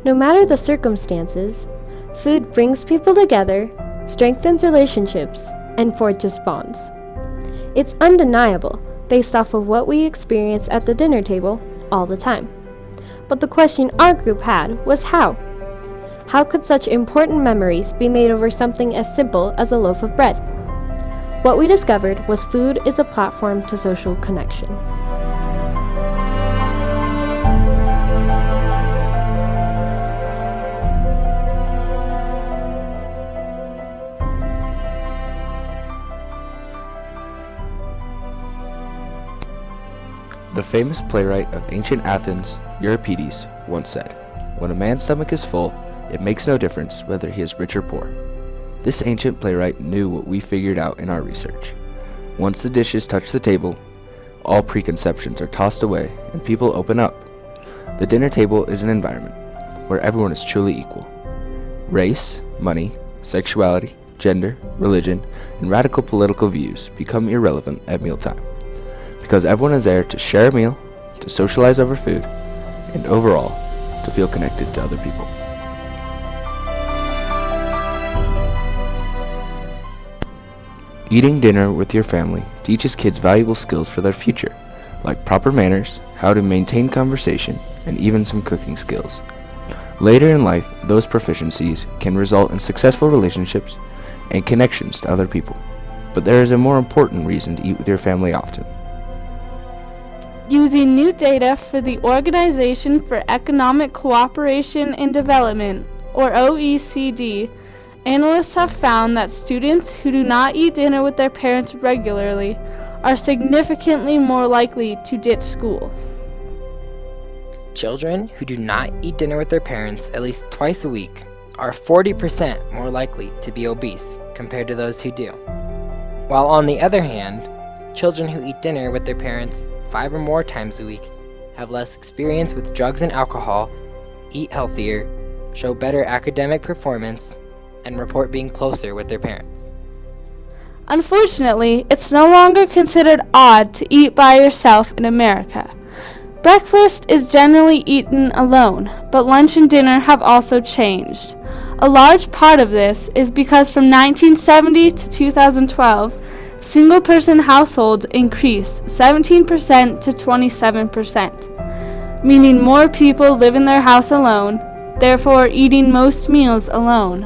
No matter the circumstances, food brings people together, strengthens relationships, and forges bonds. It's undeniable based off of what we experience at the dinner table all the time. But the question our group had was how? How could such important memories be made over something as simple as a loaf of bread? What we discovered was food is a platform to social connection. The famous playwright of ancient Athens, Euripides, once said, "When a man's stomach is full, it makes no difference whether he is rich or poor." This ancient playwright knew what we figured out in our research. Once the dishes touch the table, all preconceptions are tossed away and people open up. The dinner table is an environment where everyone is truly equal. Race, money, sexuality, gender, religion, and radical political views become irrelevant at mealtime, because everyone is there to share a meal, to socialize over food, and overall, to feel connected to other people. Eating dinner with your family teaches kids valuable skills for their future, like proper manners, how to maintain conversation, and even some cooking skills. Later in life, those proficiencies can result in successful relationships and connections to other people. But there is a more important reason to eat with your family often. Using new data for the Organization for Economic Cooperation and Development, or OECD, analysts have found that students who do not eat dinner with their parents regularly are significantly more likely to ditch school. Children who do not eat dinner with their parents at least twice a week are 40% more likely to be obese compared to those who do. While on the other hand, children who eat dinner with their parents 5 or more times a week have less experience with drugs and alcohol, eat healthier, show better academic performance, and report being closer with their parents. Unfortunately, it's no longer considered odd to eat by yourself in America. Breakfast is generally eaten alone, but lunch and dinner have also changed. A large part of this is because from 1970 to 2012, single-person households increased 17% to 27%, meaning more people live in their house alone, therefore eating most meals alone.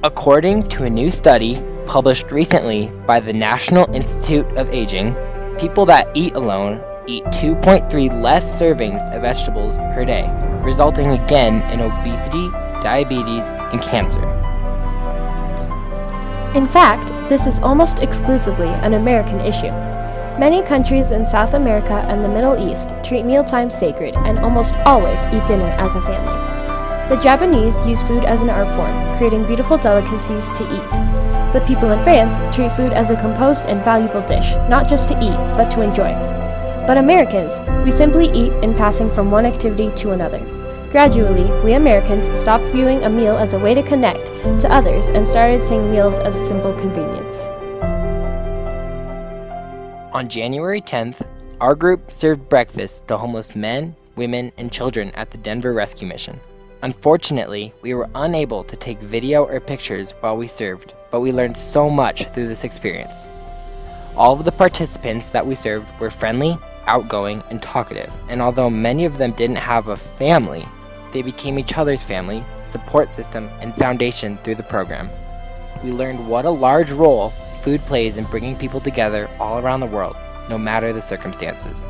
According to a new study published recently by the National Institute of Aging, people that eat alone eat 2.3 less servings of vegetables per day, resulting again in obesity, diabetes, and cancer. In fact, this is almost exclusively an American issue. Many countries in South America and the Middle East treat mealtime sacred and almost always eat dinner as a family. The Japanese use food as an art form, creating beautiful delicacies to eat. The people in France treat food as a composed and valuable dish, not just to eat, but to enjoy. But Americans, we simply eat in passing from one activity to another. Gradually, we Americans stopped viewing a meal as a way to connect to others and started seeing meals as a simple convenience. On January 10th, our group served breakfast to homeless men, women, and children at the Denver Rescue Mission. Unfortunately, we were unable to take video or pictures while we served, but we learned so much through this experience. All of the participants that we served were friendly, outgoing, and talkative, and although many of them didn't have a family, they became each other's family, support system, and foundation through the program. We learned what a large role food plays in bringing people together all around the world, no matter the circumstances.